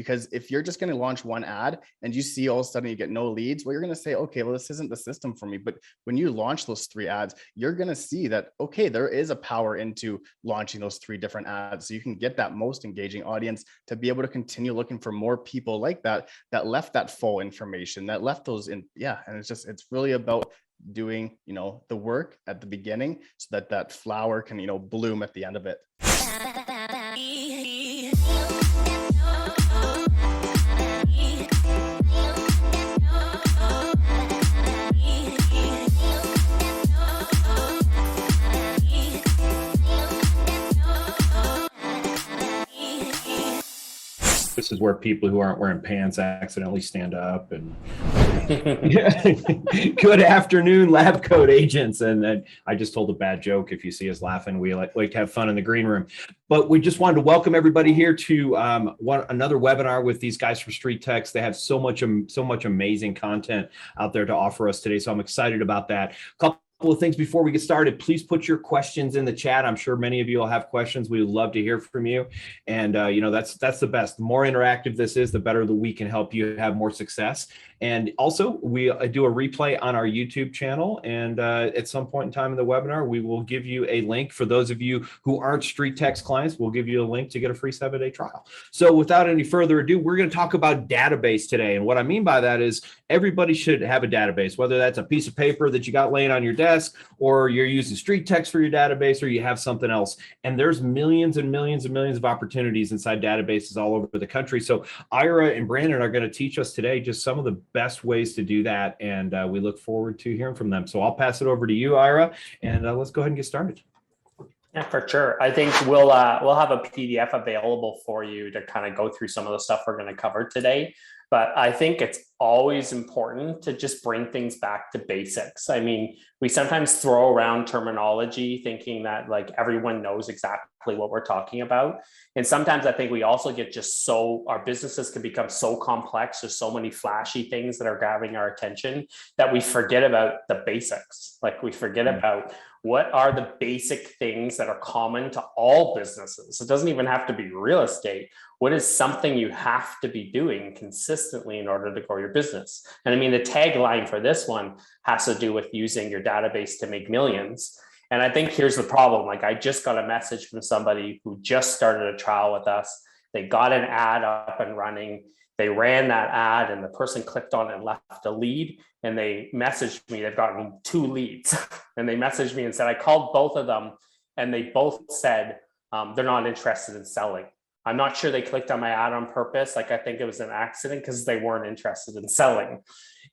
Because if you're just going to launch one ad and you see all of a sudden you get no leads, well, you're going to say, okay, well, this isn't the system for me. But when you launch those 3 ads, you're going to see that, okay, there is a power into launching those 3 different ads. So you can get that most engaging audience to be able to continue looking for more people like that left that full information, that left those in. Yeah. And it's really about doing, the work at the beginning so that that flower can, bloom at the end of it. This is where people who aren't wearing pants accidentally stand up. And good afternoon, LabCoatAgents. And then I just told a bad joke. If you see us laughing, we like to have fun in the green room. But we just wanted to welcome everybody here to another webinar with these guys from StreetText. They have so much amazing content out there to offer us today. So I'm excited about that. Couple of things before we get started. Please put your questions in the chat. I'm sure many of you will have questions. We would love to hear from you. And that's the best. The more interactive this is, the better that we can help you have more success. And also, we do a replay on our YouTube channel. And at some point in time in the webinar, we will give you a link. For those of you who aren't StreetText clients, we'll give you a link to get a free 7-day trial. So without any further ado, we're going to talk about database today. And what I mean by that is everybody should have a database, whether that's a piece of paper that you got laying on your desk, or you're using StreetText for your database, or you have something else. And there's millions and millions and millions of opportunities inside databases all over the country. So Ira and Brandon are going to teach us today just some of the best ways to do that. And we look forward to hearing from them. So I'll pass it over to you, Ira, and let's go ahead and get started. Yeah, for sure. I think we'll have a PDF available for you to kind of go through some of the stuff we're going to cover today. But I think it's always important to just bring things back to basics. I mean, we sometimes throw around terminology thinking that like everyone knows exactly what we're talking about. And sometimes I think we also get our businesses can become so complex. There's so many flashy things that are grabbing our attention that we forget about the basics. Like we forget about what are the basic things that are common to all businesses. It doesn't even have to be real estate. What is something you have to be doing consistently in order to grow your business? And I mean, the tagline for this one has to do with using your database to make millions. And I think here's the problem. Like I just got a message from somebody who just started a trial with us. They got an ad up and running. They ran that ad and the person clicked on it and left a lead. And they messaged me, they've gotten 2 leads. And they messaged me and said, I called both of them and they both said they're not interested in selling. I'm not sure they clicked on my ad on purpose. Like I think it was an accident because they weren't interested in selling.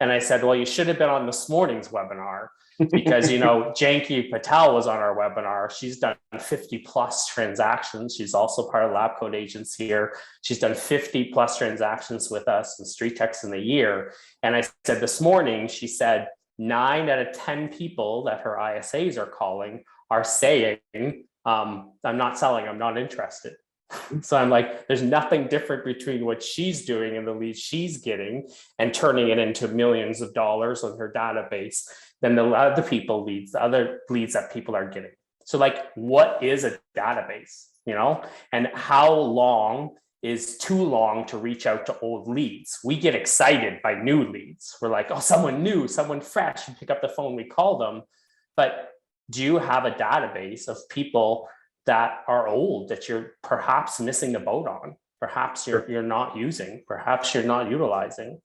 And I said, well, you should have been on this morning's webinar because, Janki Patel was on our webinar. She's done 50 plus transactions. She's also part of LabCoatAgents here. She's done 50 plus transactions with us in StreetText in a year. And I said this morning, she said 9 out of 10 people that her ISAs are calling are saying, I'm not selling, I'm not interested. So I'm like, there's nothing different between what she's doing and the leads she's getting and turning it into millions of dollars on her database than the other leads that people are getting. So like, what is a database, and how long is too long to reach out to old leads? We get excited by new leads. We're like, oh, someone new, someone fresh, you pick up the phone, we call them. But do you have a database of people that are old that you're perhaps missing the boat on? Perhaps you're not using, perhaps you're not utilizing.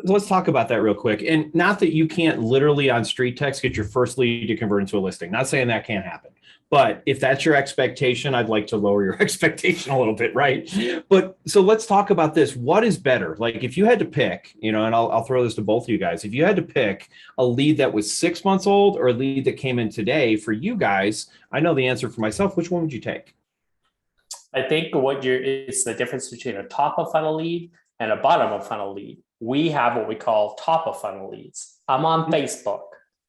Let's talk about that real quick. And not that you can't literally on StreetText get your first lead to convert into a listing. Not saying that can't happen. But if that's your expectation, I'd like to lower your expectation a little bit, right? But so let's talk about this. What is better? Like if you had to pick, and I'll throw this to both of you guys. If you had to pick a lead that was 6 months old or a lead that came in today for you guys, I know the answer for myself. Which one would you take? I think it's the difference between a top of funnel lead and a bottom of funnel lead. We have what we call top of funnel leads. I'm on Facebook.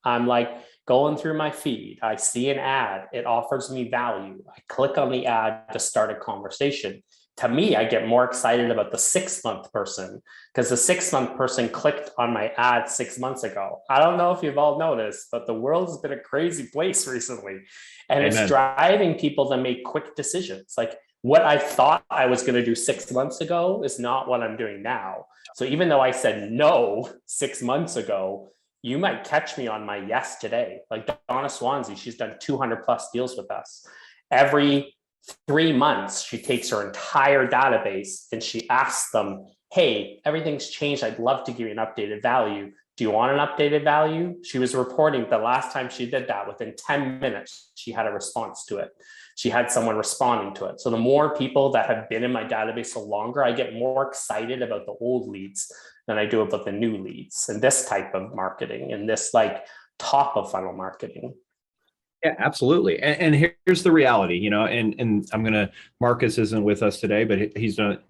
I'm like going through my feed. I see an ad. It offers me value. I click on the ad to start a conversation. To me, I get more excited about the 6-month person because the 6-month person clicked on my ad 6 months ago. I don't know if you've all noticed, but the world has been a crazy place recently. And Amen. It's driving people to make quick decisions. Like what I thought I was going to do 6 months ago is not what I'm doing now. So even though I said no 6 months ago, you might catch me on my yes today. Like Donna Swansea, she's done 200 plus deals with us. Every 3 months, she takes her entire database and she asks them, hey, everything's changed. I'd love to give you an updated value. Do you want an updated value? She was reporting the last time she did that, within 10 minutes, she had a response to it. She had someone responding to it. So the more people that have been in my database so longer, I get more excited about the old leads than I do about the new leads and this type of marketing and this like top of funnel marketing. Yeah, absolutely. And here's the reality, you know, and I'm going to, Marcus isn't with us today, but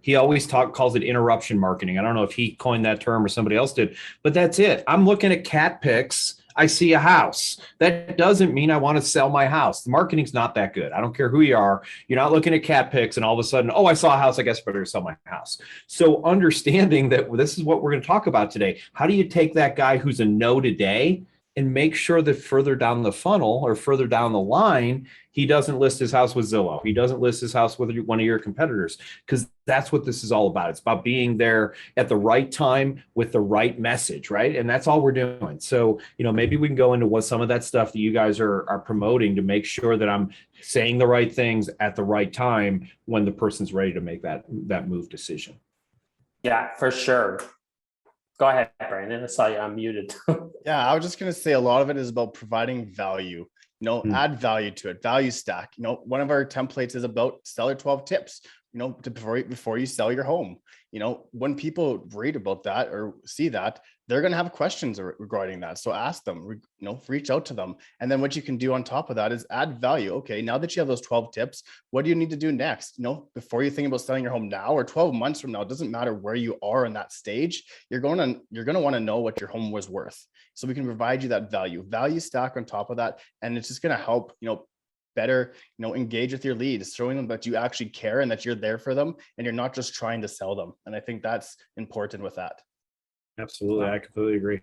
he always calls it interruption marketing. I don't know if he coined that term or somebody else did, but that's it. I'm looking at cat pics. I see a house. That doesn't mean I want to sell my house. The marketing's not that good. I don't care who you are. You're not looking at cat pics and all of a sudden, oh, I saw a house. I guess I better sell my house. So understanding that this is what we're going to talk about today. How do you take that guy who's a no today and make sure that further down the funnel or further down the line, he doesn't list his house with Zillow. He doesn't list his house with one of your competitors, because that's what this is all about. It's about being there at the right time with the right message, right? And that's all we're doing. So, you know, maybe we can go into what some of that stuff that you guys are promoting to make sure that I'm saying the right things at the right time when the person's ready to make that move decision. Yeah, for sure. Go ahead, Brandon. I saw you unmuted. Yeah, I was just going to say a lot of it is about providing value, add value to it, value stack. One of our templates is about seller 12 tips, before you sell your home. When people read about that or see that, they're going to have questions regarding that. So ask them, reach out to them. And then what you can do on top of that is add value. Okay, now that you have those 12 tips, what do you need to do next? Before you think about selling your home now or 12 months from now, it doesn't matter where you are in that stage. You're going to want to know what your home was worth. So we can provide you that value stack on top of that. And it's just going to help, better, engage with your leads, showing them that you actually care and that you're there for them and you're not just trying to sell them. And I think that's important with that. Absolutely. I completely agree.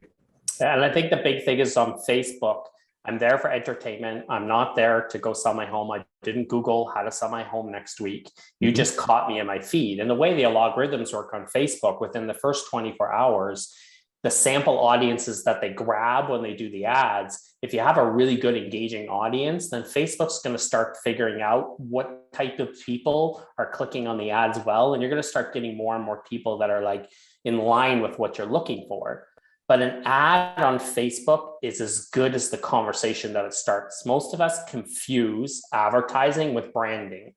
And I think the big thing is on Facebook, I'm there for entertainment. I'm not there to go sell my home. I didn't Google how to sell my home next week. You just caught me in my feed. And the way the algorithms work on Facebook, within the first 24 hours, the sample audiences that they grab when they do the ads, if you have a really good engaging audience, then Facebook's going to start figuring out what type of people are clicking on the ads well. And you're going to start getting more and more people that are like in line with what you're looking for. But an ad on Facebook is as good as the conversation that it starts. Most of us confuse advertising with branding.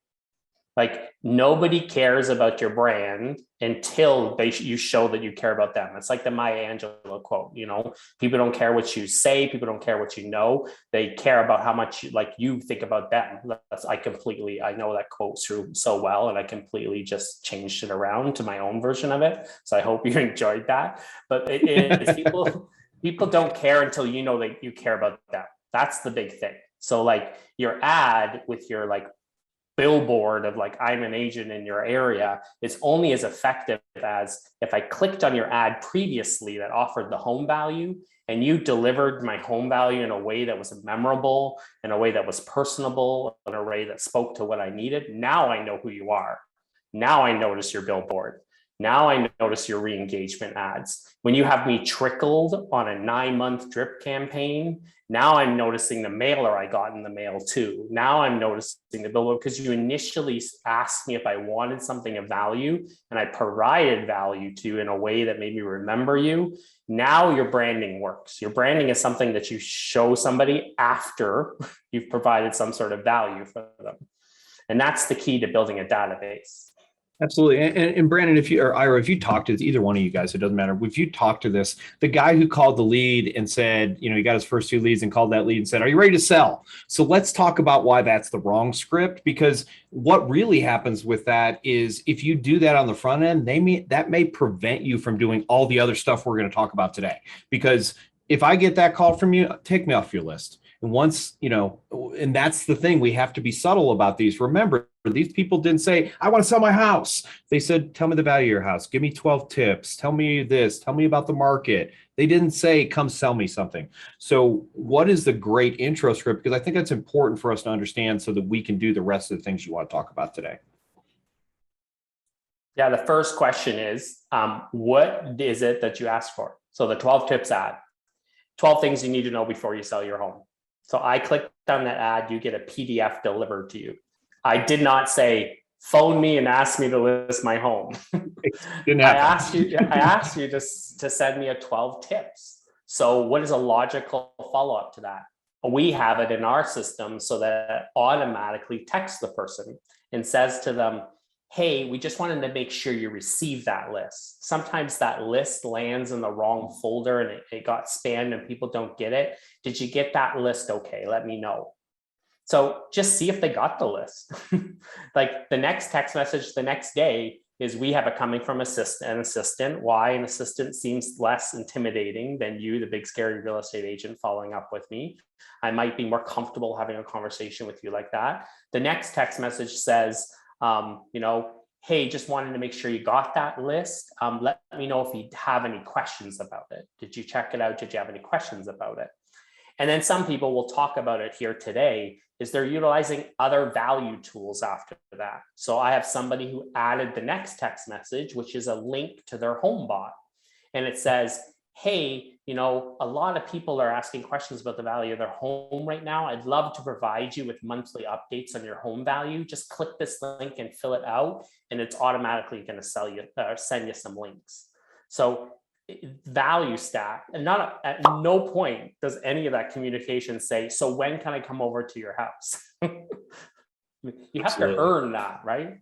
Like nobody cares about your brand until you show that you care about them. It's like the Maya Angelou quote, people don't care what you say. People don't care what you know. They care about how much you think about them. I know that quote through so well, and I completely just changed it around to my own version of it. So I hope you enjoyed that. But people don't care until you know that you care about them. That's the big thing. So your ad with your billboard of I'm an agent in your area, it's only as effective as if I clicked on your ad previously that offered the home value and you delivered my home value in a way that was memorable, in a way that was personable, in a way that spoke to what I needed. Now I know who you are. Now I notice your billboard. Now I notice your re-engagement ads. When you have me trickled on a 9-month drip campaign, now I'm noticing the mailer I got in the mail too. Now I'm noticing the billboard because you initially asked me if I wanted something of value and I provided value to you in a way that made me remember you. Now your branding works. Your branding is something that you show somebody after you've provided some sort of value for them. And that's the key to building a database. Absolutely. And Brandon, Ira, if you talk to either one of you guys, it doesn't matter. If you talk to the guy who called the lead and said, he got his first 2 leads and called that lead and said, are you ready to sell? So let's talk about why that's the wrong script, because what really happens with that is if you do that on the front end, that may prevent you from doing all the other stuff we're going to talk about today. Because if I get that call from you, take me off your list. And once, and that's the thing, we have to be subtle about these. Remember, these people didn't say, I want to sell my house. They said, tell me the value of your house. Give me 12 tips. Tell me this. Tell me about the market. They didn't say, come sell me something. So what is the great intro script? Because I think that's important for us to understand so that we can do the rest of the things you want to talk about today. Yeah, the first question is, what is it that you asked for? So the 12 tips ad, 12 things you need to know before you sell your home. So I clicked on that ad, you get a PDF delivered to you. I did not say, phone me and ask me to list my home. Didn't I happen. asked you to send me a 12 tips. So what is a logical follow-up to that? We have it in our system so that it automatically texts the person and says to them, hey, we just wanted to make sure you receive that list. Sometimes that list lands in the wrong folder and it got spammed and people don't get it. Did you get that list? Okay, let me know. So just see if they got the list. Like the next text message the next day is, we have it coming from an assistant. Why? An assistant seems less intimidating than you, the big scary real estate agent, following up with me. I might be more comfortable having a conversation with you like that. The next text message says, hey, just wanted to make sure you got that list. Let me know if you have any questions about it. Did you check it out? Did you have any questions about it? And then some people will talk about it here today, is they're utilizing other value tools after that. So I have somebody who added the next text message, which is a link to their home bot. And it says, hey, a lot of people are asking questions about the value of their home right now. I'd love to provide you with monthly updates on your home value. Just click this link and fill it out, and it's automatically going to send you some links. So value stack, and not at no point does any of that communication say, so when can I come over to your house? You have to earn that, right?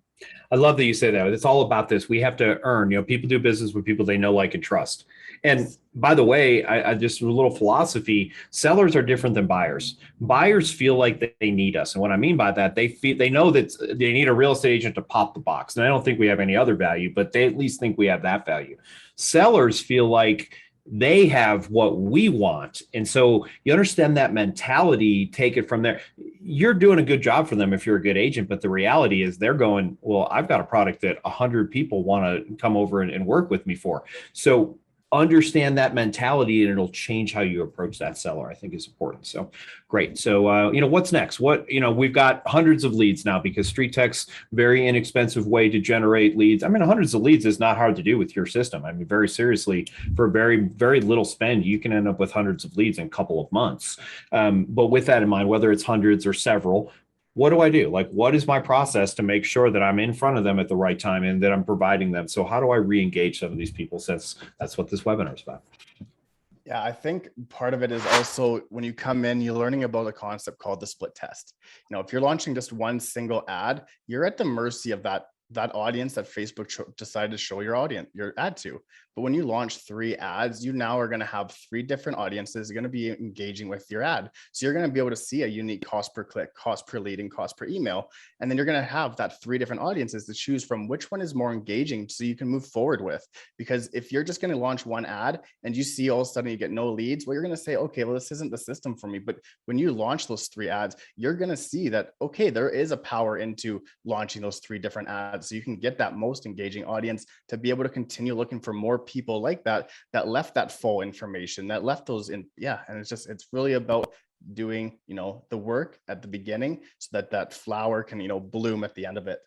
I love that you say that. It's all about this. We have to earn, people do business with people they know, like, and trust. And by the way, I just a little philosophy, sellers are different than buyers. Buyers feel like they need us. And what I mean by that, they know that they need a real estate agent to pop the box. And I don't think we have any other value, but they at least think we have that value. Sellers feel like they have what we want. And so you understand that mentality, take it from there. You're doing a good job for them if you're a good agent, but the reality is they're going, well, I've got a product that 100 people want to come over and work with me for. So understand that mentality, and it'll change how you approach that seller, I think is important. So great. So, what's next? We've got hundreds of leads now, because StreetText, very inexpensive way to generate leads. I mean, hundreds of leads is not hard to do with your system. I mean, very seriously, for very, very little spend, you can end up with hundreds of leads in a couple of months. But with that in mind, whether it's hundreds or several, what do I do? Like, what is my process to make sure that I'm in front of them at the right time and that I'm providing them? So how do I re-engage some of these people, since that's what this webinar is about? Yeah, I think part of it is also when you come in, you're learning about a concept called the split test. If you're launching just one single ad, you're at the mercy of that audience that Facebook decided to show your ad to. But when you launch 3 ads, you now are going to have 3 different audiences going to be engaging with your ad. So you're going to be able to see a unique cost per click, cost per lead, and cost per email. And then you're going to have that 3 different audiences to choose from which one is more engaging so you can move forward with. Because if you're just going to launch one ad and you see all of a sudden you get no leads, well, you're going to say, okay, well, this isn't the system for me. But when you launch those 3 ads, you're going to see that, okay, there is a power into launching those 3 different ads. So you can get that most engaging audience to be able to continue looking for more people like that left that full information, that left those in. Yeah. And it's really about doing, the work at the beginning so that flower can, bloom at the end of it.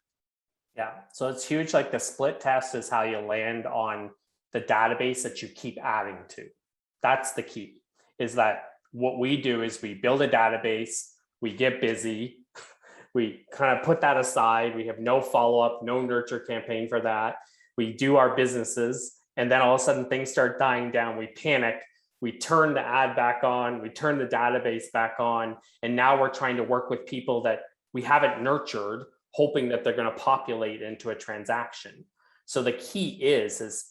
Yeah. So it's huge. Like the split test is how you land on the database that you keep adding to. That's the key, is that what we do is we build a database, we get busy, we kind of put that aside. We have no follow-up, no nurture campaign for that. We do our businesses, and then all of a sudden things start dying down. We panic. We turn the ad back on. We turn the database back on. And now we're trying to work with people that we haven't nurtured, hoping that they're going to populate into a transaction. So the key is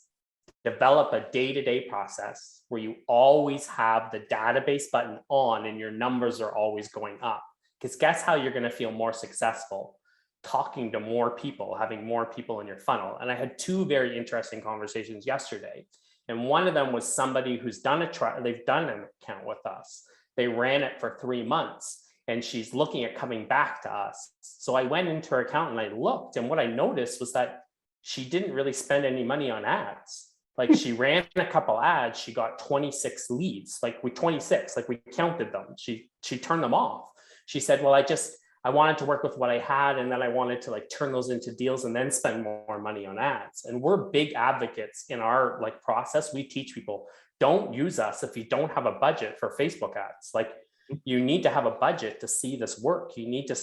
develop a day-to-day process where you always have the database button on and your numbers are always going up. Because guess how you're going to feel more successful? Talking to more people, having more people in your funnel. And I had 2 very interesting conversations yesterday. And one of them was somebody who's they've done an account with us. They ran it for 3 months and she's looking at coming back to us. So I went into her account and I looked, and what I noticed was that she didn't really spend any money on ads. Like she ran a couple ads, she got 26 leads, like we counted them. She turned them off. She said, well, I wanted to work with what I had, and then I wanted to like turn those into deals and then spend more money on ads. And we're big advocates in our like process. We teach people, don't use us if you don't have a budget for Facebook ads. Like, you need to have a budget to see this work. You need to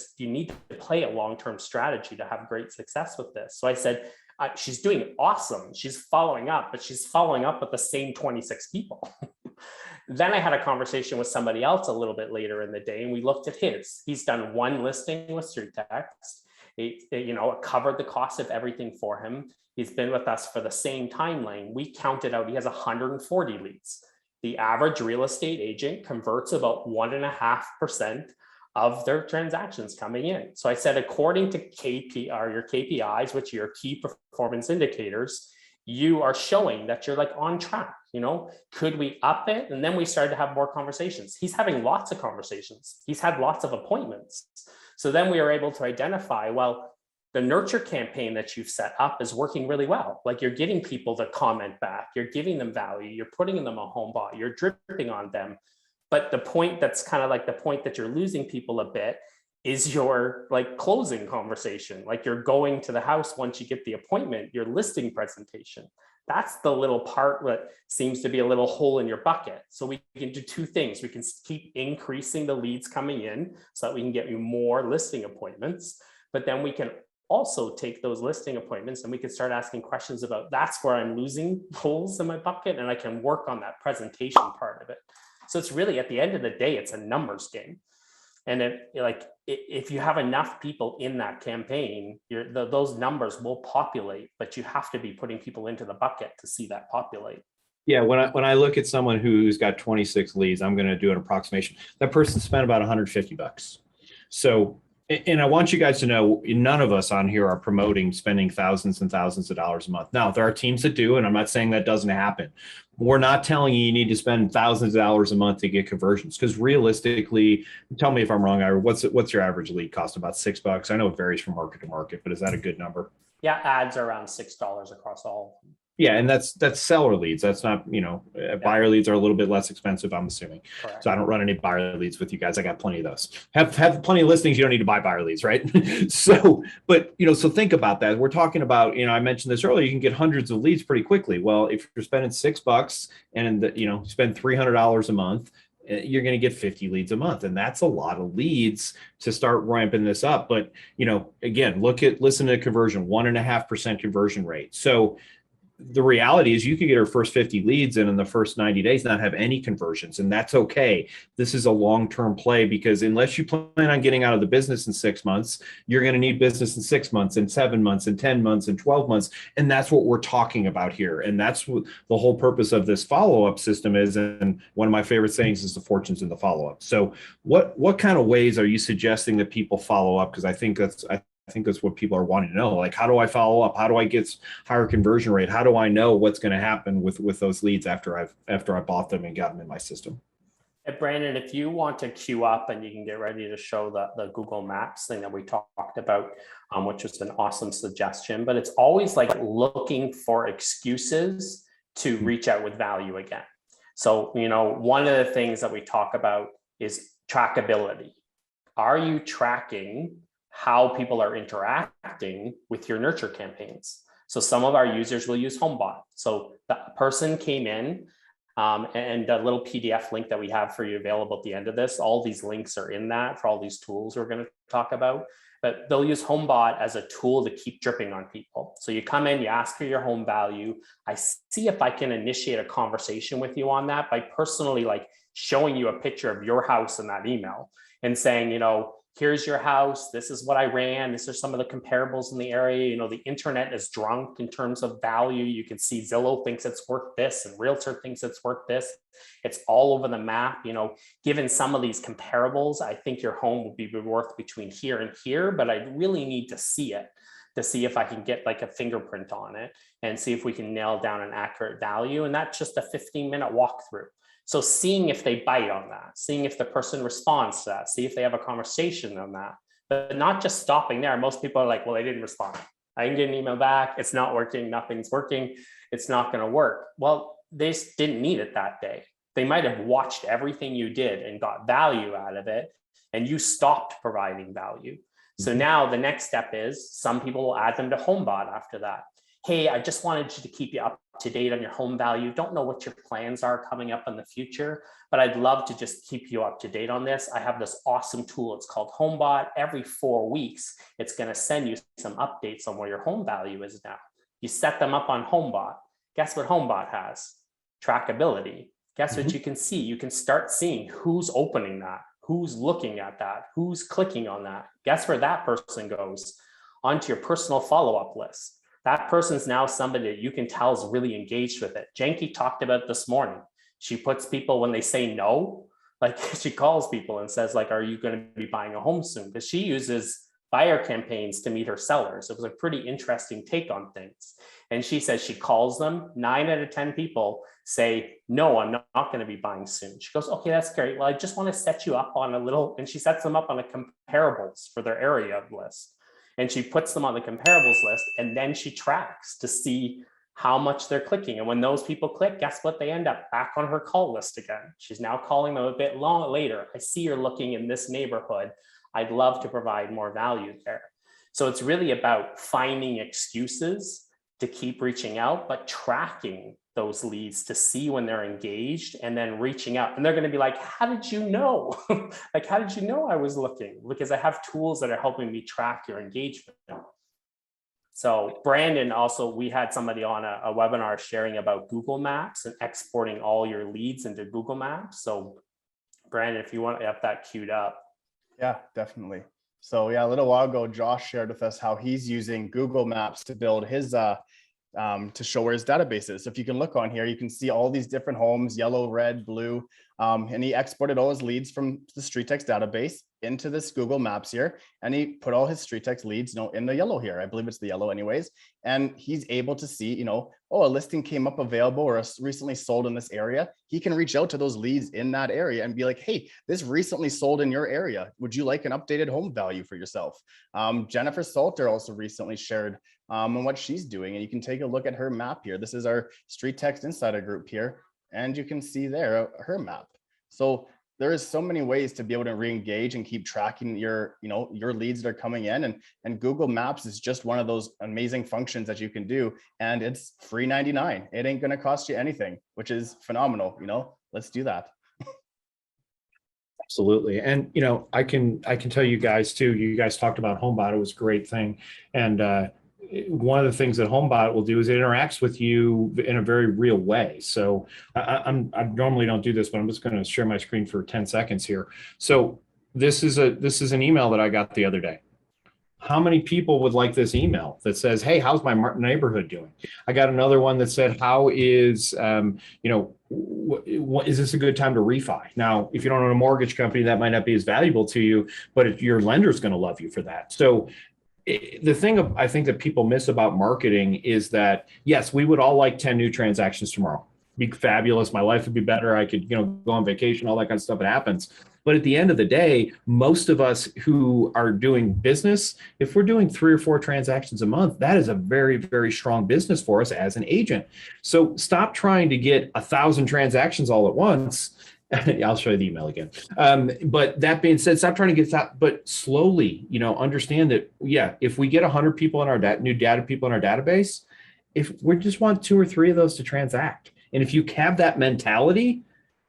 play a long-term strategy to have great success with this. So I said, she's doing awesome. She's following up, but she's following up with the same 26 people. Then I had a conversation with somebody else a little bit later in the day, and we looked at his. He's done one listing with StreetText. It covered the cost of everything for him. He's been with us for the same timeline. We counted out, he has 140 leads. The average real estate agent converts about 1.5% of their transactions coming in. So I said, according to your KPIs, which are your key performance indicators, you are showing that you're like on track. Could we up it? And then we started to have more conversations. He's having lots of conversations. He's had lots of appointments. So then we were able to identify, well, the nurture campaign that you've set up is working really well. Like, you're getting people to comment back, you're giving them value, you're putting them a home bot, you're dripping on them. But the point that's kind of like the point that you're losing people a bit is your like closing conversation. Like, you're going to the house once you get the appointment, your listing presentation. That's the little part that seems to be a little hole in your bucket. So we can do two things. We can keep increasing the leads coming in so that we can get you more listing appointments, but then we can also take those listing appointments and we can start asking questions about, that's where I'm losing holes in my bucket, and I can work on that presentation part of it. So it's really, at the end of the day, it's a numbers game. And if you have enough people in that campaign, those numbers will populate, but you have to be putting people into the bucket to see that populate. Yeah, when I look at someone who's got 26 leads, I'm going to do an approximation. That person spent about $150. So, and I want you guys to know, none of us on here are promoting spending thousands and thousands of dollars a month. Now, there are teams that do, and I'm not saying that doesn't happen. We're not telling you need to spend thousands of dollars a month to get conversions, because realistically, tell me if I'm wrong, Ira, what's your average lead cost? About $6? I know it varies from market to market, but is that a good number? Yeah, ads are around $6 across all of them. Yeah, and that's seller leads. That's not, buyer leads are a little bit less expensive, I'm assuming. Correct. So I don't run any buyer leads with you guys. I got plenty of those. Have plenty of listings. You don't need to buy buyer leads, right? So think about that. We're talking about, I mentioned this earlier, you can get hundreds of leads pretty quickly. Well, if you're spending $6 and spend $300 a month, you're going to get 50 leads a month. And that's a lot of leads to start ramping this up. But, again, listen to conversion, 1.5% conversion rate. So the reality is you could get our first 50 leads and in the first 90 days not have any conversions, and that's okay. This is a long-term play, because unless you plan on getting out of the business in 6 months, you're going to need business in 6 months and 7 months and 10 months and 12 months. And that's what we're talking about here. And that's what the whole purpose of this follow-up system is. And one of my favorite sayings is the fortune's in the follow-up. So what kind of ways are you suggesting that people follow up? Because I think that's what people are wanting to know. Like, how do I follow up? How do I get higher conversion rate? How do I know what's going to happen with those leads after I bought them and got them in my system? Hey, Brandon, if you want to queue up and you can get ready to show the Google Maps thing that we talked about, which was an awesome suggestion, but it's always like looking for excuses to reach out with value again. So, one of the things that we talk about is trackability. Are you tracking how people are interacting with your nurture campaigns? So some of our users will use HomeBot. So the person came in, and the little PDF link that we have for you available at the end of this, all these links are in that for all these tools we're going to talk about. But they'll use HomeBot as a tool to keep dripping on people. So you come in, you ask for your home value. I see if I can initiate a conversation with you on that by personally like showing you a picture of your house in that email and saying, here's your house. This is what I ran. These are some of the comparables in the area. The internet is drunk in terms of value. You can see Zillow thinks it's worth this and Realtor thinks it's worth this. It's all over the map. Given some of these comparables, I think your home would be worth between here and here, but I really need to see it to see if I can get like a fingerprint on it and see if we can nail down an accurate value. And that's just a 15-minute walkthrough. So seeing if they bite on that, seeing if the person responds to that, see if they have a conversation on that, but not just stopping there. Most people are like, well, they didn't respond. I didn't get an email back. It's not working. Nothing's working. It's not going to work. Well, they just didn't need it that day. They might have watched everything you did and got value out of it, and you stopped providing value. So now the next step is some people will add them to HomeBot after that. Hey, I just wanted you to keep you up to date on your home value. Don't know what your plans are coming up in the future, but I'd love to just keep you up to date on this. I have this awesome tool. It's called HomeBot. Every 4 weeks, it's going to send you some updates on where your home value is now. You set them up on HomeBot. Guess what HomeBot has? Trackability. Guess what you can see? You can start seeing who's opening that, who's looking at that, who's clicking on that. Guess where that person goes? Onto your personal follow-up list. That person's now somebody that you can tell is really engaged with it. Janky talked about this morning. She puts people, when they say no, like she calls people and says, like, are you going to be buying a home soon? Because she uses buyer campaigns to meet her sellers. It was a pretty interesting take on things. And she says she calls them, 9 out of 10 people say, no, I'm not going to be buying soon. She goes, okay, that's great. Well, I just want to set you up on a little, and she sets them up on a comparables for their area list. And she puts them on the comparables list, and then she tracks to see how much they're clicking. And when those people click, guess what? They end up back on her call list again. She's now calling them a bit long later. I see you're looking in this neighborhood. I'd love to provide more value there. So it's really about finding excuses to keep reaching out, but tracking those leads to see when they're engaged and then reaching out. And they're going to be like, how did you know? Like, how did you know I was looking? Because I have tools that are helping me track your engagement. So Brandon, also, we had somebody on a webinar sharing about Google Maps and exporting all your leads into Google Maps. So Brandon, if you want to have that queued up. Yeah, definitely. So yeah, a little while ago, Josh shared with us how he's using Google Maps to build his to show where his database is. So if you can look on here, you can see all these different homes, yellow, red, blue, and he exported all his leads from the StreetText database into this Google Maps here, and he put all his StreetText leads, in the yellow here. I believe it's the yellow anyways, and he's able to see, oh, a listing came up available or recently sold in this area. He can reach out to those leads in that area and be like, hey, this recently sold in your area. Would you like an updated home value for yourself? Jennifer Salter also recently shared on what she's doing, and you can take a look at her map here. This is our StreetText Insider group here, and you can see there her map. So there is so many ways to be able to re-engage and keep tracking your leads that are coming in, and Google Maps is just one of those amazing functions that you can do, and it's free 99. It ain't going to cost you anything, which is phenomenal. Let's do that. Absolutely. And, I can tell you guys too, you guys talked about HomeBot. It was a great thing. And, one of the things that HomeBot will do is it interacts with you in a very real way. So I normally don't do this, but I'm just going to share my screen for 10 seconds here. So this is an email that I got the other day. How many people would like this email that says, hey, how's my neighborhood doing? I got another one that said, how is, is this a good time to refi? Now, if you don't own a mortgage company, that might not be as valuable to you, but your lender's going to love you for that. So the thing I think that people miss about marketing is that, yes, we would all like 10 new transactions tomorrow. Be fabulous. My life would be better. I could, go on vacation, all that kind of stuff. It happens. But at the end of the day, most of us who are doing business, if we're doing 3 or 4 transactions a month, that is a very, very strong business for us as an agent. So stop trying to get 1,000 transactions all at once. I'll show you the email again. But that being said, stop trying to get that, but slowly, understand that, yeah, if we get 100 people in our new data people in our database, if we just want 2 or 3 of those to transact. And if you have that mentality,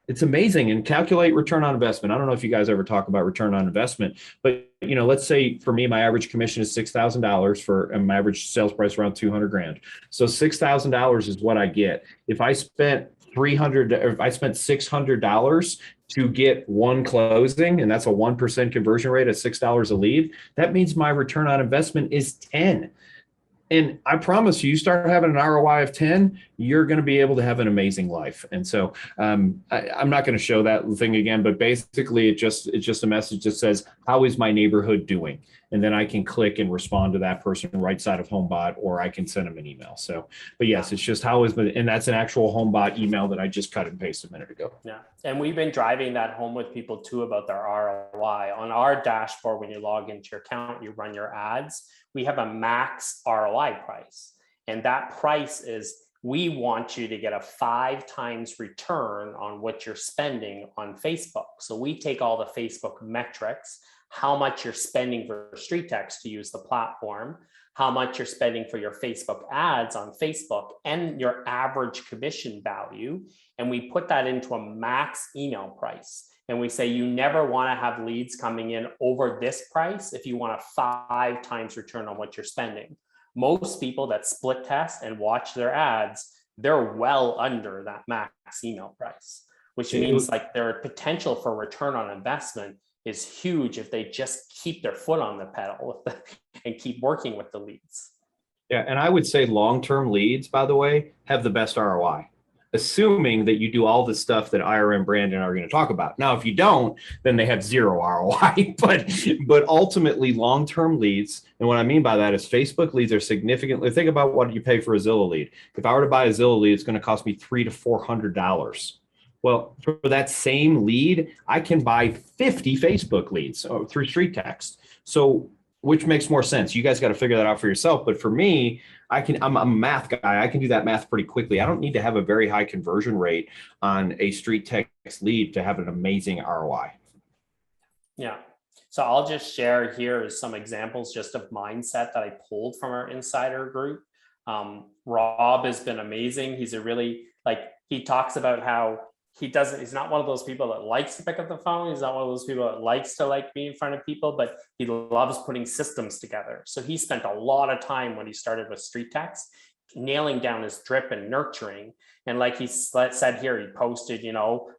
it's amazing. And calculate return on investment. I don't know if you guys ever talk about return on investment, but let's say for me, my average commission is $6,000 for my average sales price around $200,000. So $6,000 is what I get. If I spent $600 to get one closing, and that's a 1% conversion rate at $6 a lead, that means my return on investment is 10. And I promise you start having an ROI of 10, you're going to be able to have an amazing life. And so I'm not going to show that thing again, but basically it's just a message that says, how is my neighborhood doing? And then I can click and respond to that person right side of HomeBot, or I can send them an email. So, but yes, it's just and that's an actual HomeBot email that I just cut and pasted a minute ago. Yeah. And we've been driving that home with people too about their ROI. On our dashboard, when you log into your account, you run your ads, we have a max ROI price. And that price is we want you to get a 5 times return on what you're spending on Facebook. So we take all the Facebook metrics, how much you're spending for StreetText to use the platform, how much you're spending for your Facebook ads on Facebook, and your average commission value. And we put that into a max email price. And we say, you never want to have leads coming in over this price if you want a 5 times return on what you're spending. Most people that split test and watch their ads, they're well under that max email price, which means like their potential for return on investment is huge if they just keep their foot on the pedal and keep working with the leads. Yeah, and I would say long-term leads, by the way, have the best ROI, assuming that you do all the stuff that Ira and Brandon are going to talk about. Now, if you don't, then they have zero ROI. But ultimately, long-term leads, and what I mean by that is Facebook leads are significantly. Think about what you pay for a Zillow lead. If I were to buy a Zillow lead, it's going to cost me $300 to $400. Well, for that same lead, I can buy 50 Facebook leads through StreetText. So which makes more sense? You guys got to figure that out for yourself. But for me, I'm a math guy. I can do that math pretty quickly. I don't need to have a very high conversion rate on a StreetText lead to have an amazing ROI. Yeah. So I'll just share here some examples just of mindset that I pulled from our insider group. Rob has been amazing. He's he talks about how he's not one of those people that likes to pick up the phone. He's not one of those people that likes to be in front of people, but he loves putting systems together. So he spent a lot of time when he started with StreetText, nailing down his drip and nurturing. And like he said here, he posted,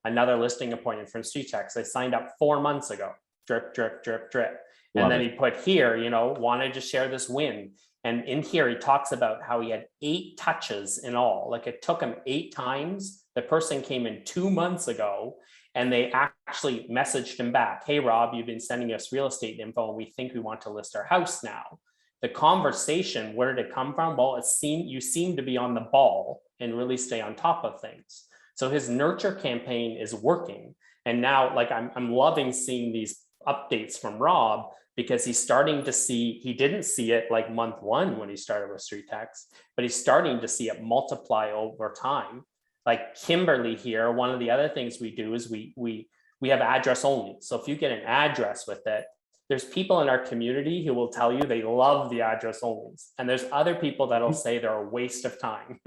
another listing appointment from StreetText. I signed up 4 months ago, drip, drip, drip, drip. And then he put here, wanted to share this win. And in here, he talks about how he had 8 touches in all. Like it took him 8 times. The person came in 2 months ago and they actually messaged him back. Hey, Rob, you've been sending us real estate info and we think we want to list our house now. The conversation, where did it come from? Well, you seem to be on the ball and really stay on top of things. So his nurture campaign is working. And now I'm loving seeing these updates from Rob, because he's starting to see, he didn't see it like month 1 when he started with StreetText, but he's starting to see it multiply over time. Like Kimberly here, one of the other things we do is we have address only. So if you get an address with it, there's people in our community who will tell you they love the address onlys. And there's other people that'll say they're a waste of time.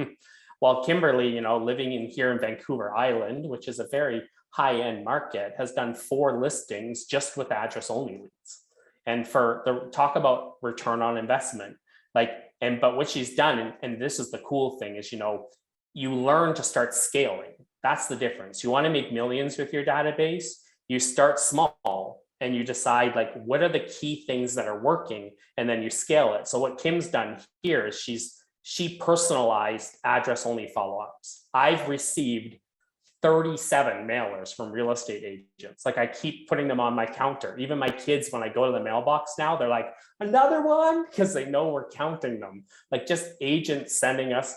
While Kimberly, living here in Vancouver Island, which is a very high-end market, has done 4 listings just with address only leads. And for the talk about return on investment, but what she's done, and this is the cool thing, is, you learn to start scaling. That's the difference. You want to make millions with your database, you start small and you decide what are the key things that are working, and then you scale it. So what Kim's done here is she personalized address only follow-ups. I've received 37 mailers from real estate agents. I keep putting them on my counter. Even my kids, when I go to the mailbox now, they're like, another one? Because they know we're counting them. Just agents sending us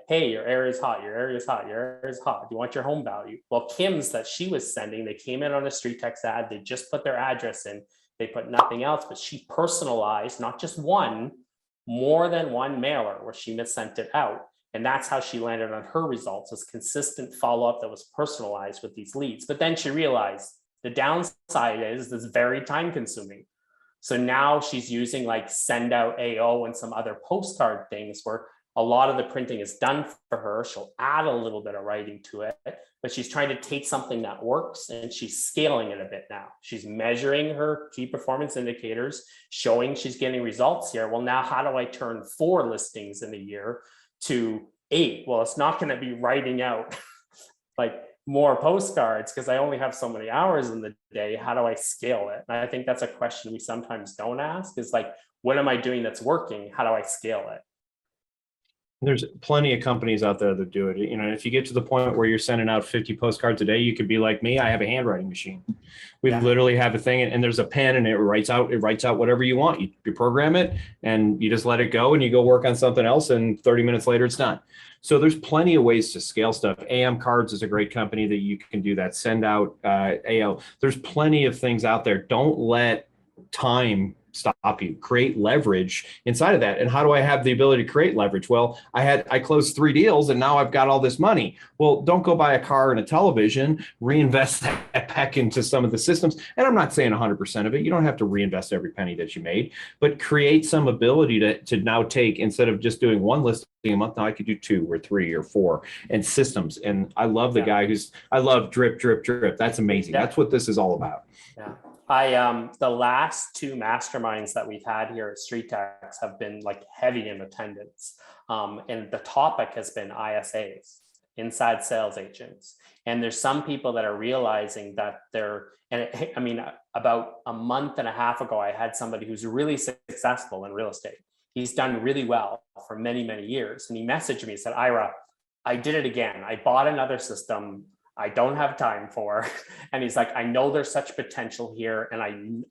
hey, your area's hot, your area's hot, your area's hot. Do you want your home value? Well, Kim's that she was sending, they came in on a StreetText ad, they just put their address in, they put nothing else, but she personalized not just one, more than one mailer where she sent it out. And that's how she landed on her results, was consistent follow-up that was personalized with these leads. But then she realized the downside is it's very time consuming. So now she's using send out AO and some other postcard things where a lot of the printing is done for her. She'll add a little bit of writing to it, but she's trying to take something that works and she's scaling it a bit now. She's measuring her key performance indicators, showing she's getting results here. Well, now how do I turn 4 listings in a year to 8? Well, it's not going to be writing out more postcards because I only have so many hours in the day. How do I scale it? And I think that's a question we sometimes don't ask, is what am I doing that's working? How do I scale it? There's plenty of companies out there that do it. If you get to the point where you're sending out 50 postcards a day, you could be like me. I have a handwriting machine. We literally have a thing, and there's a pen, and it writes out whatever you want. You program it, and you just let it go, and you go work on something else, and 30 minutes later, it's done. So there's plenty of ways to scale stuff. AM Cards is a great company that you can do that. Send out AO. There's plenty of things out there. Don't let time stop you. Create leverage inside of that. And how do I have the ability to create leverage? Well, I closed 3 deals and now I've got all this money. Well, don't go buy a car and a television, reinvest that back into some of the systems. And I'm not saying 100% of it. You don't have to reinvest every penny that you made, but create some ability to now take, instead of just doing 1 listing a month, now I could do 2 or 3 or 4, and systems. And I love the guy I love drip, drip, drip. That's amazing. Yeah. That's what this is all about. Yeah. The last 2 masterminds that we've had here at StreetText have been like heavy in attendance. And the topic has been ISAs, inside sales agents. And there's some people that are realizing that about a month and a half ago, I had somebody who's really successful in real estate. He's done really well for many, many years. And he messaged me and said, Ira, I did it again. I bought another system I don't have time for. And he's like, I know there's such potential here. And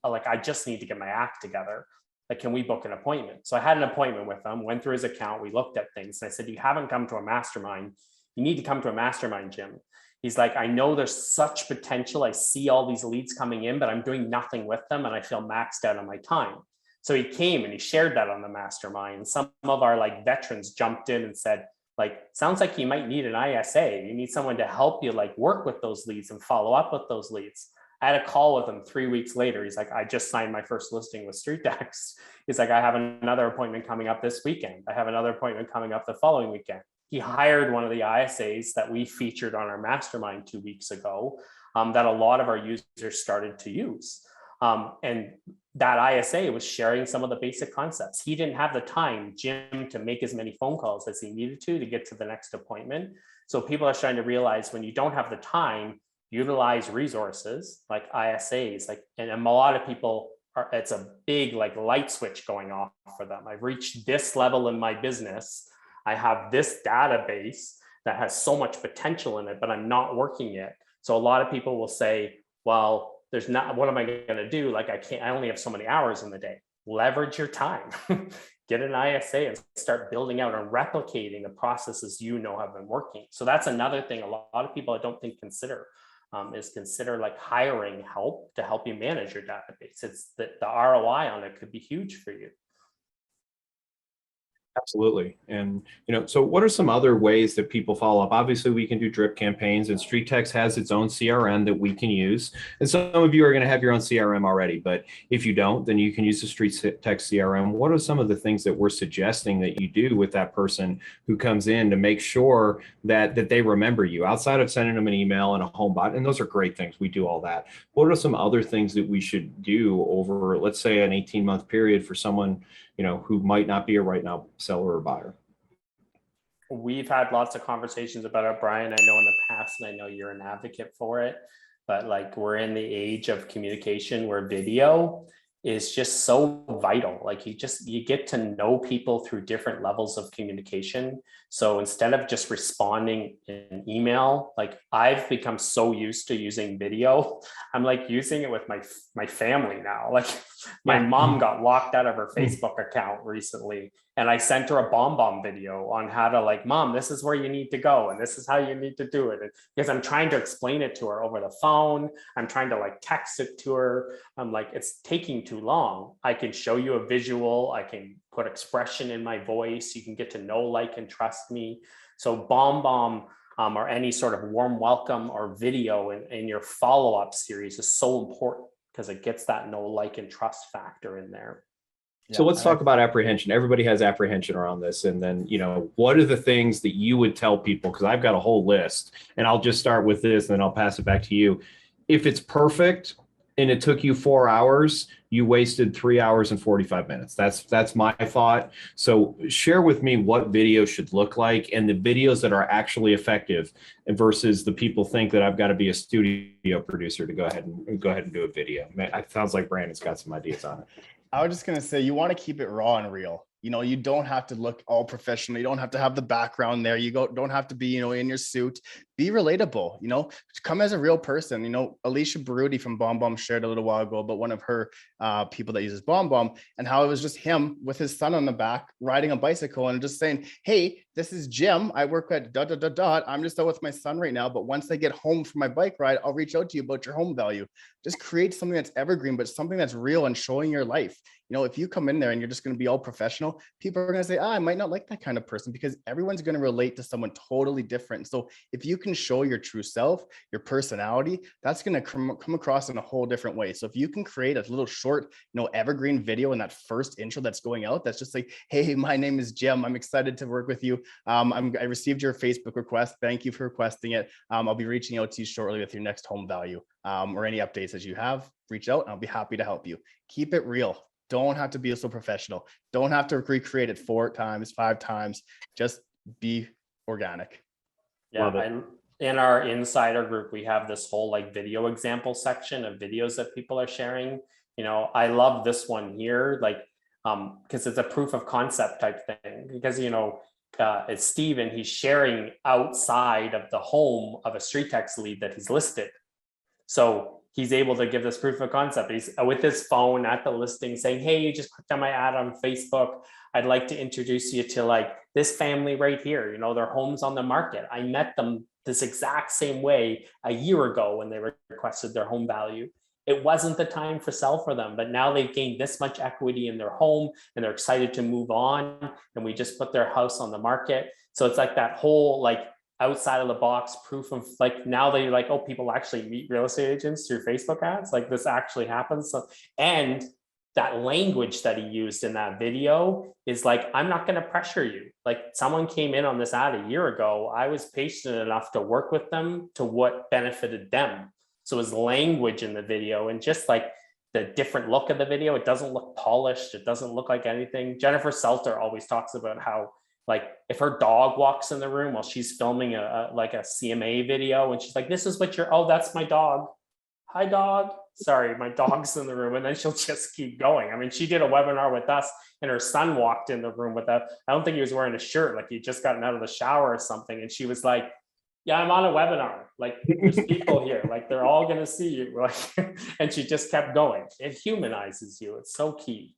I just need to get my act together. Like, can we book an appointment? So I had an appointment with him, went through his account. We looked at things. And I said, you haven't come to a mastermind. You need to come to a mastermind, Jim. He's like, I know there's such potential. I see all these leads coming in, but I'm doing nothing with them. And I feel maxed out on my time. So he came and he shared that on the mastermind. Some of our like veterans jumped in and said, like, sounds like you might need an ISA. You need someone to help you like work with those leads and follow up with those leads. I had a call with him 3 weeks later. He's like, I just signed my first listing with StreetText. He's like, I have another appointment coming up this weekend. I have another appointment coming up the following weekend. He hired one of the ISAs that we featured on our mastermind 2 weeks ago, that a lot of our users started to use. And that ISA was sharing some of the basic concepts. He didn't have the time, Jim, to make as many phone calls as he needed to get to the next appointment. So people are starting to realize when you don't have the time, utilize resources like ISAs, and a lot of people it's a big like light switch going off for them. I've reached this level in my business. I have this database that has so much potential in it, but I'm not working it. So a lot of people will say, well, there's not, what am I going to do? Like, I only have so many hours in the day. Leverage your time, get an ISA and start building out and replicating the processes have been working. So that's another thing a lot of people I don't think consider like hiring help to help you manage your database. It's the ROI on it could be huge for you. Absolutely. And, so what are some other ways that people follow up? Obviously, we can do drip campaigns, and StreetText has its own CRM that we can use. And some of you are going to have your own CRM already, but if you don't, then you can use the StreetText CRM. What are some of the things that we're suggesting that you do with that person who comes in to make sure that they remember you, outside of sending them an email and a home bot? And those are great things. We do all that. What are some other things that we should do over, let's say, an 18-month period for someone who might not be a right now seller or buyer? We've had lots of conversations about it, Brian. I know in the past, and I know you're an advocate for it, but like we're in the age of communication where video is just so vital. Like you get to know people through different levels of communication. So instead of just responding in email, like I've become so used to using video, I'm like using it with my family now. Like my mom got locked out of her Facebook account recently, and I sent her a bomb video on how to like, Mom, this is where you need to go, and this is how you need to do it. And because I'm trying to explain it to her over the phone, I'm trying to like text it to her. I'm like, it's taking too long. I can show you a visual. I can put expression in my voice. You can get to know, like, and trust me. So bomb or any sort of warm welcome or video in your follow-up series is so important because it gets that know, like, and trust factor in there. So let's talk about apprehension. Everybody has apprehension around this. And then, what are the things that you would tell people? Because I've got a whole list, and I'll just start with this and then I'll pass it back to you. If it's perfect and it took you 4 hours, you wasted 3 hours and 45 minutes. That's my thought. So share with me what videos should look like, and the videos that are actually effective, and versus the people think that I've got to be a studio producer to go ahead and do a video. It sounds like Brandon's got some ideas on it. I was just going to say, you want to keep it raw and real. You don't have to look all professional. You don't have to have the background there. You don't have to be, in your suit. be relatable, come as a real person. Alicia Baruti from Bomb Bomb shared a little while ago about one of her people that uses Bomb Bomb, and how it was just him with his son on the back riding a bicycle and just saying, hey, this is Jim. I work at ... I'm just out with my son right now, but once I get home from my bike ride, I'll reach out to you about your home value. Just create something that's evergreen, but something that's real and showing your life. If you come in there and you're just going to be all professional, people are going to say, I might not like that kind of person, because everyone's going to relate to someone totally different. So if you can show your true self, your personality, that's going to come across in a whole different way. So if you can create a little short, evergreen video in that first intro that's going out, that's just like, hey, my name is Jim. I'm excited to work with you. I received your Facebook request. Thank you for requesting it. I'll be reaching out to you shortly with your next home value, or any updates as you have. Reach out and I'll be happy to help you. Keep it real. Don't have to be so professional. Don't have to recreate it 4 times, 5 times. Just be organic. Yeah, in our insider group, we have this whole video example section of videos that people are sharing. I love this one here, because it's a proof of concept type thing. Because it's Steven, he's sharing outside of the home of a StreetText lead that he's listed. So he's able to give this proof of concept. He's with his phone at the listing saying, hey, you just clicked on my ad on Facebook. I'd like to introduce you to this family right here. Their home's on the market. I met them this exact same way a year ago when they requested their home value. It wasn't the time for sell for them, but now they've gained this much equity in their home and they're excited to move on. And we just put their house on the market. So it's that whole outside of the box proof of now they're oh, people actually meet real estate agents through Facebook ads. This actually happens. So, and that language that he used in that video is I'm not going to pressure you. Someone came in on this ad a year ago. I was patient enough to work with them to what benefited them. So his language in the video and just the different look of the video, it doesn't look polished. It doesn't look like anything. Jennifer Selter always talks about how if her dog walks in the room while she's filming a CMA video and she's like, this is what oh, that's my dog. Hi, dog. Sorry, my dog's in the room. And then she'll just keep going. I mean, she did a webinar with us and her son walked in the room with I don't think he was wearing a shirt, he'd just gotten out of the shower or something. And she was like, yeah, I'm on a webinar. There's people here, they're all going to see you. And she just kept going. It humanizes you. It's so key.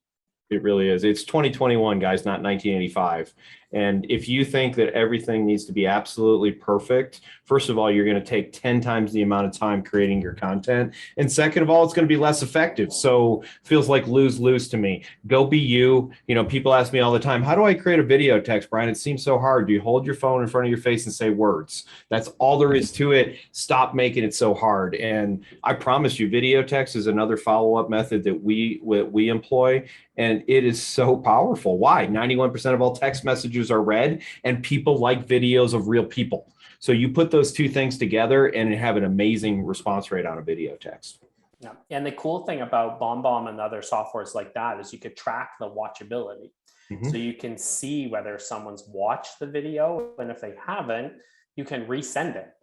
It really is. It's 2021, guys, not 1985. And if you think that everything needs to be absolutely perfect, first of all, you're going to take 10 times the amount of time creating your content. And second of all, it's going to be less effective. So it feels like lose-lose to me. Go be you. People ask me all the time, how do I create a video text, Brian? It seems so hard. Do you hold your phone in front of your face and say words? That's all there is to it. Stop making it so hard. And I promise you, video text is another follow-up method that we employ. And it is so powerful. Why? 91% of all text messages are read, and people like videos of real people. So you put those two things together and have an amazing response rate on a video text. Yeah. And the cool thing about BombBomb and other softwares like that is you could track the watchability. Mm-hmm. So you can see whether someone's watched the video, and if they haven't, you can resend it.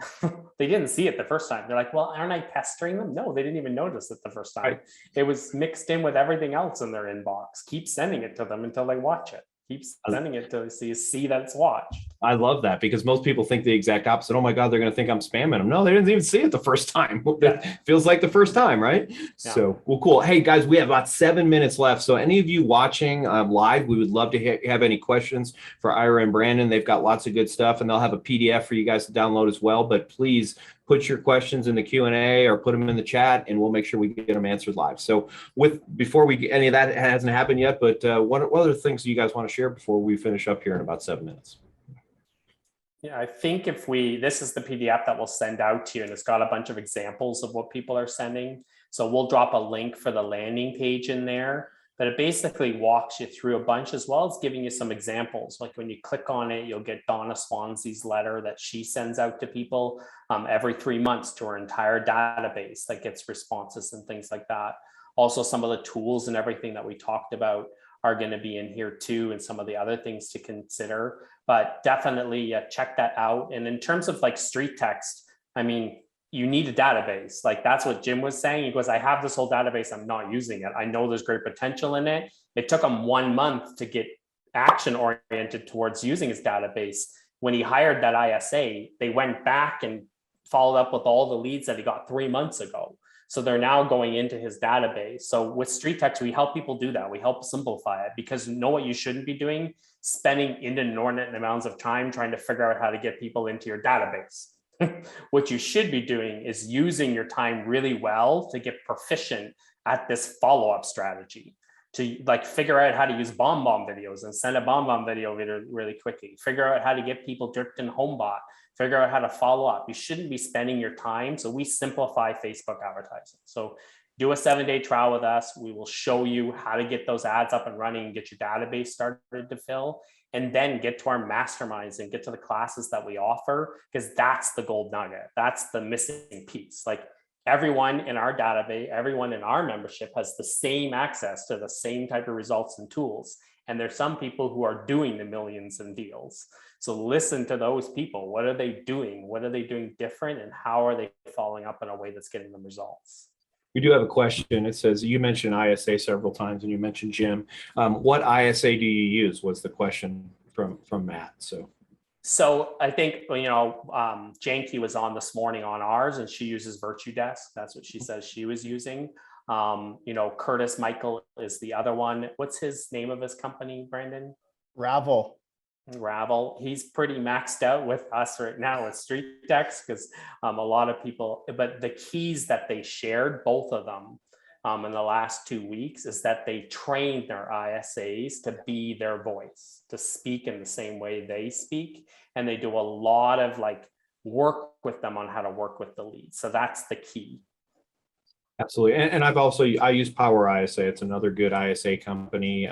They didn't see it the first time. They're like, well, aren't I pestering them? No, they didn't even notice it the first time. Right. It was mixed in with everything else in their inbox. Keep sending it to them until they watch it. Keep sending it till you see that it's watched. I love that, because most people think the exact opposite. Oh my God, they're going to think I'm spamming them. No, they didn't even see it the first time. It feels like the first time, right? Yeah. So, well, cool. Hey guys, we have about 7 minutes left. So any of you watching live, we would love to have any questions for Ira and Brandon. They've got lots of good stuff, and they'll have a PDF for you guys to download as well. But please put your questions in the Q&A or put them in the chat, and we'll make sure we get them answered live. So before we get any of that, hasn't happened yet, but what other things do you guys want to share before we finish up here in about 7 minutes? Yeah, I think this is the PDF that we'll send out to you, and it's got a bunch of examples of what people are sending. So we'll drop a link for the landing page in there, but it basically walks you through a bunch, as well as giving you some examples. Like when you click on it, you'll get Donna Swansea's letter that she sends out to people every 3 months to her entire database that gets responses and things like that. Also, some of the tools and everything that we talked about are going to be in here too, and some of the other things to consider. But definitely check that out. And in terms of StreetText, I mean, you need a database. That's what Jim was saying. He goes, I have this whole database, I'm not using it. I know there's great potential in it. It took him 1 month to get action oriented towards using his database. when he hired that ISA, they went back and followed up with all the leads that he got 3 months ago. So they're now going into his database. So with StreetText, we help people do that. We help simplify it, because you know what you shouldn't be doing? Spending inordinate amounts of time trying to figure out how to get people into your database. What you should be doing is using your time really well to get proficient at this follow-up strategy, to like figure out how to use bomb videos and send a bomb video really quickly, figure out how to get people dripped in HomeBot, figure out how to follow up. You shouldn't be spending your time. So we simplify Facebook advertising. So do a 7-day trial with us. We will show you how to get those ads up and running and get your database started to fill, and then get to our masterminds and get to the classes that we offer, because that's the gold nugget. That's the missing piece. Like, everyone in our database, everyone in our membership has the same access to the same type of results and tools. And there's some people who are doing the millions in deals. So listen to those people. What are they doing? What are they doing different? And how are they following up in a way that's getting them results? We do have a question. It says, you mentioned ISA several times and you mentioned Jim. What ISA do you use? Was the question from Matt. So I think, Janky was on this morning on ours, and she uses Virtue Desk. That's what she says she was using. Curtis Michael is the other one. What's his name of his company, Brandon? Ravel. He's pretty maxed out with us right now with StreetText, because a lot of people, but the keys that they shared, both of them, in the last 2 weeks, is that they trained their ISAs to be their voice, to speak in the same way they speak. And they do a lot of work with them on how to work with the leads. So that's the key. Absolutely. And I use Power ISA. It's another good ISA company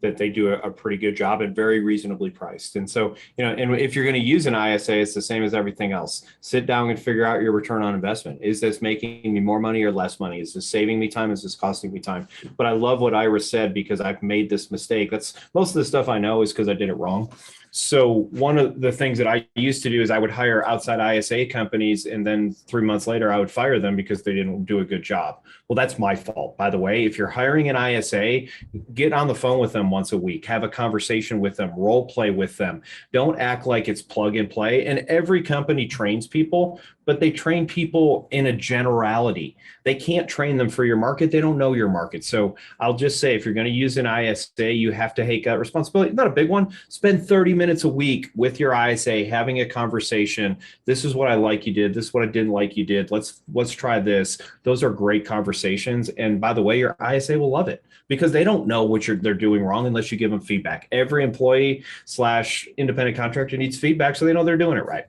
that they do a pretty good job and very reasonably priced. And so, and if you're going to use an ISA, it's the same as everything else. Sit down and figure out your return on investment. Is this making me more money or less money? Is this saving me time? Is this costing me time? But I love what Ira said, because I've made this mistake. That's most of the stuff I know is because I did it wrong. So one of the things that I used to do is I would hire outside ISA companies, and then 3 months later I would fire them because they didn't do a good job. Well, that's my fault, by the way. If you're hiring an ISA, get on the phone with them once a week, have a conversation with them, role play with them. Don't act like it's plug and play. And every company trains people, but they train people in a generality. They can't train them for your market. They don't know your market. So I'll just say, if you're going to use an ISA, you have to take that responsibility. Not a big one. Spend 30 minutes a week with your ISA, having a conversation. This is what I like you did. This is what I didn't like you did. Let's try this. Those are great conversations. And by the way, your ISA will love it, because they don't know what they're doing wrong unless you give them feedback. Every employee / independent contractor needs feedback so they know they're doing it right.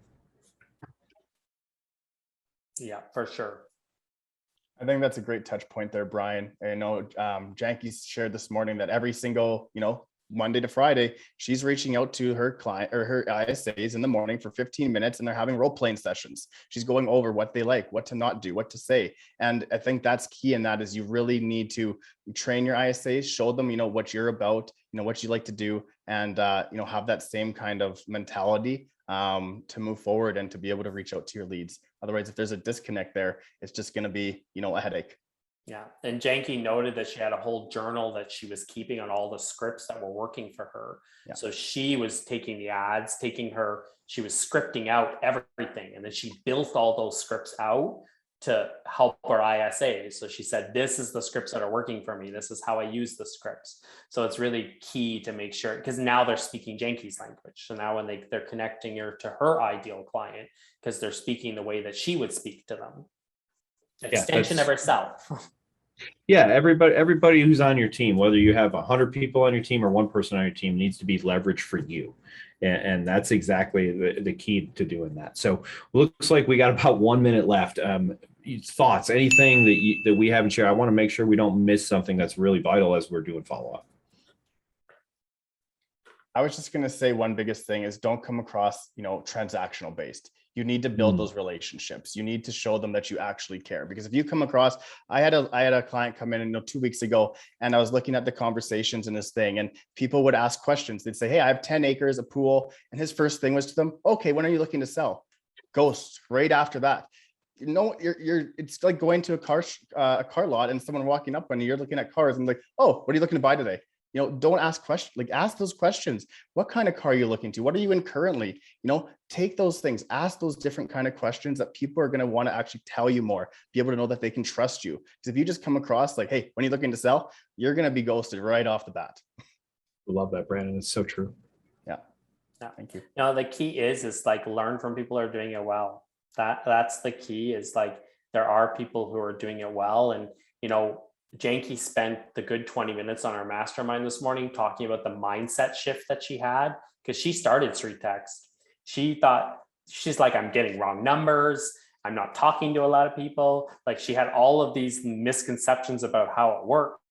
Yeah, for sure. I think that's a great touch point there, Brian. I know Janky shared this morning that every single, Monday to Friday, she's reaching out to her client or her ISAs in the morning for 15 minutes, and they're having role playing sessions. She's going over what they like, what to not do, what to say. And I think that's key in that is you really need to train your ISAs, show them, what you're about, what you like to do, and, have that same kind of mentality to move forward and to be able to reach out to your leads. Otherwise, if there's a disconnect there, it's just going to be, a headache. Yeah. And Janky noted that she had a whole journal that she was keeping on all the scripts that were working for her. Yeah. So she was taking the ads, she was scripting out everything. And then she built all those scripts out to help her ISA. So she said, this is the scripts that are working for me. This is how I use the scripts. So it's really key to make sure, because now they're speaking Janky's language. So now when they're connecting her to her ideal client, because they're speaking the way that she would speak to them. Extension of herself. Yeah, everybody who's on your team, whether you have 100 people on your team or one person on your team, needs to be leveraged for you. And that's exactly the key to doing that. So looks like we got about 1 minute left. Thoughts, anything that we haven't shared? I want to make sure we don't miss something that's really vital as we're doing follow-up. I was just going to say one biggest thing is don't come across, transactional based. You need to build those relationships. You need to show them that you actually care. Because if you come across, I had a client come in, 2 weeks ago, and I was looking at the conversations in this thing, and people would ask questions. They'd say, hey, I have 10 acres, a pool. And his first thing was to them, okay, when are you looking to sell? Go straight after that. It's like going to a car lot and someone walking up on you, you're looking at cars and like, oh, what are you looking to buy today? don't ask questions, like ask those questions. What kind of car are you looking to? What are you in currently? Take those things, ask those different kind of questions that people are going to want to actually tell you more, be able to know that they can trust you. Because if you just come across like, hey, when you're looking to sell, you're going to be ghosted right off the bat. I love that, Brandon. It's so true. Yeah. Thank you. The key is like learn from people who are doing it well. That's the key, is like there are people who are doing it well. And, Janky spent the good 20 minutes on our mastermind this morning talking about the mindset shift that she had, because she started StreetText. She's like, I'm getting wrong numbers. I'm not talking to a lot of people. Like, she had all of these misconceptions about how it worked.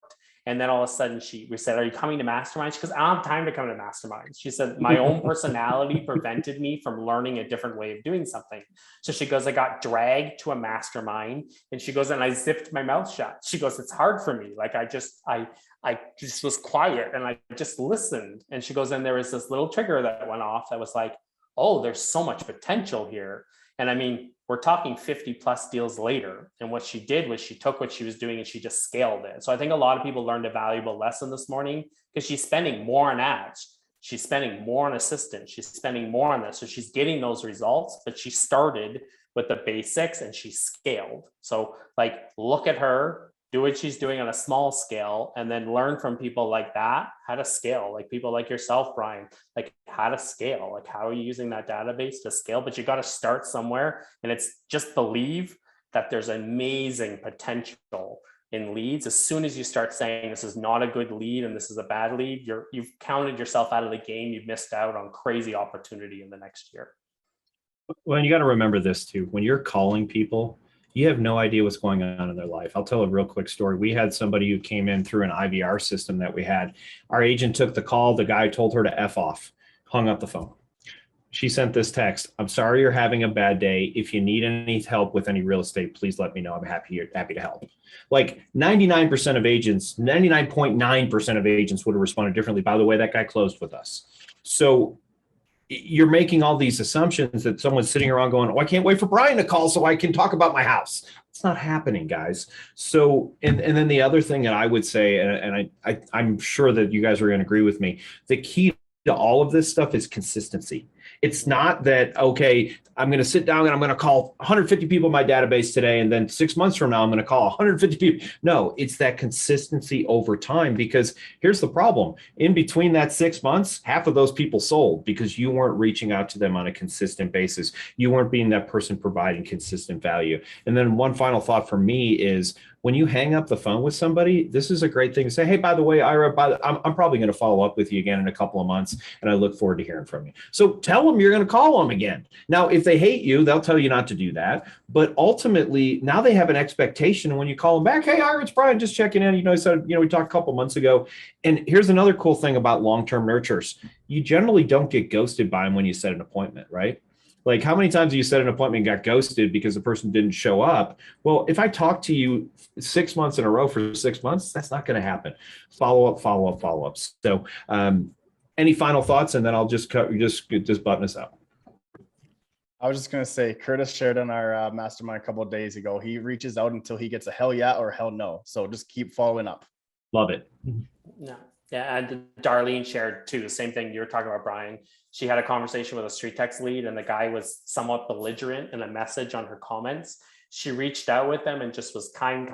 And then all of a sudden we said, are you coming to mastermind? She goes, I don't have time to come to mastermind. She said, my own personality prevented me from learning a different way of doing something. So she goes, I got dragged to a mastermind. And she goes, and I zipped my mouth shut. She goes, it's hard for me. Like, I just was quiet and I just listened. And she goes, and there was this little trigger that went off that was like, oh, there's so much potential here. And I mean, we're talking 50 plus deals later. And what she did was she took what she was doing and she just scaled it. So I think a lot of people learned a valuable lesson this morning, because she's spending more on ads. She's spending more on assistants. She's spending more on this. So she's getting those results, but she started with the basics and she scaled. So like, look at her, do what she's doing on a small scale, and then learn from people like that, how to scale, like people like yourself, Brian, like how to scale, like how are you using that database to scale? But you got to start somewhere, and it's just believe that there's amazing potential in leads. As soon as you start saying this is not a good lead and this is a bad lead, you've counted yourself out of the game. You've missed out on crazy opportunity in the next year. Well, and you got to remember this too. When you're calling people, you have no idea what's going on in their life. I'll tell a real quick story. We had somebody who came in through an IVR system that we had. Our agent took the call. The guy told her to F off, hung up the phone. She sent this text: I'm sorry you're having a bad day. If you need any help with any real estate, please let me know. I'm happy to help. Like 99% of agents, 99.9% of agents would have responded differently. By the way, that guy closed with us. So you're making all these assumptions that someone's sitting around going, oh, I can't wait for Brian to call so I can talk about my house. It's not happening, guys. So, and then the other thing that I would say, and I'm sure that you guys are going to agree with me, the key to all of this stuff is consistency. It's not that, okay, I'm going to sit down and I'm going to call 150 people in my database today, and then 6 months from now, I'm going to call 150 people. No, it's that consistency over time, because here's the problem. In between that 6 months, half of those people sold because you weren't reaching out to them on a consistent basis. You weren't being that person providing consistent value. And then one final thought for me is, when you hang up the phone with somebody, this is a great thing to say, hey, by the way, Ira, I'm probably going to follow up with you again in a couple of months, and I look forward to hearing from you. So tell them you're going to call them again. Now, if they hate you, they'll tell you not to do that. But ultimately, now they have an expectation. And when you call them back, hey, Ira, it's Brian, just checking in. I said, we talked a couple of months ago. And here's another cool thing about long-term nurturers. You generally don't get ghosted by them when you set an appointment, right? Like, how many times have you set an appointment and got ghosted because the person didn't show up? Well, if I talk to you 6 months in a row for 6 months, that's not going to happen. Follow up. So any final thoughts? And then I'll just button us up. I was just going to say, Curtis shared on our mastermind a couple of days ago. He reaches out until he gets a hell yeah or hell no. So just keep following up. Love it. No. Yeah, and Darlene shared too, the same thing you were talking about, Brian. She had a conversation with a StreetText lead, and the guy was somewhat belligerent in a message on her comments. She reached out with them and just was kind,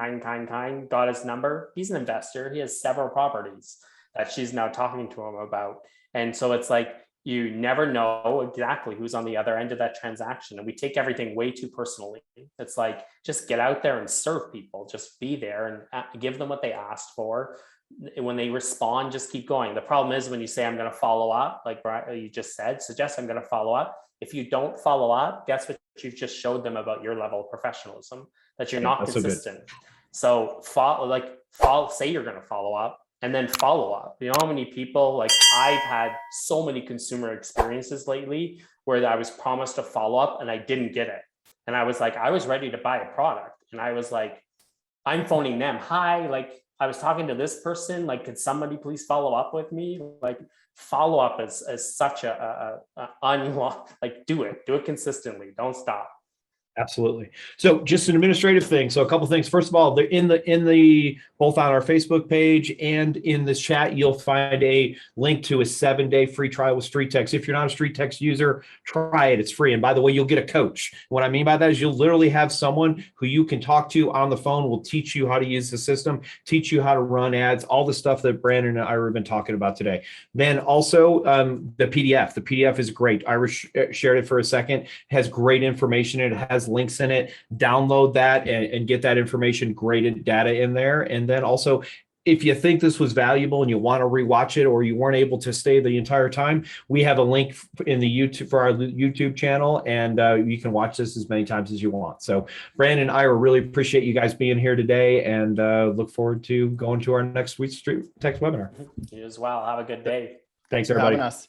got his number. He's an investor. He has several properties that she's now talking to him about. And so it's like, you never know exactly who's on the other end of that transaction. And we take everything way too personally. It's like, just get out there and serve people. Just be there and give them what they asked for. When they respond, just keep going. The problem is when you say, I'm going to follow up, like you just said, suggest I'm going to follow up. If you don't follow up, guess what you've just showed them about your level of professionalism, that you're not consistent. So say you're going to follow up, and then follow up. You know how many people, like I've had so many consumer experiences lately where I was promised a follow up and I didn't get it. And I was like, I was ready to buy a product. And I was like, I'm phoning them. Hi, like, I was talking to this person, like, could somebody please follow up with me? Like, follow up is such like, do it consistently. Don't stop. Absolutely. So just an administrative thing. So a couple things. First of all, in the both on our Facebook page and in this chat, you'll find a link to a 7-day free trial with StreetText. If you're not a StreetText user, try it. It's free. And by the way, you'll get a coach. What I mean by that is you'll literally have someone who you can talk to on the phone, will teach you how to use the system, teach you how to run ads, all the stuff that Brandon and Ira have been talking about today. Then also the PDF. The PDF is great. Ira shared it for a second. It has great information. It has links in it. Download that and get that information, graded data in there. And then also, if you think this was valuable and you want to rewatch it, or you weren't able to stay the entire time, we have a link in the YouTube for our YouTube channel, and you can watch this as many times as you want. So Brandon and Ira, really appreciate you guys being here today, and look forward to going to our next StreetText webinar. You as well. Have a good day. Thanks, everybody. For having us.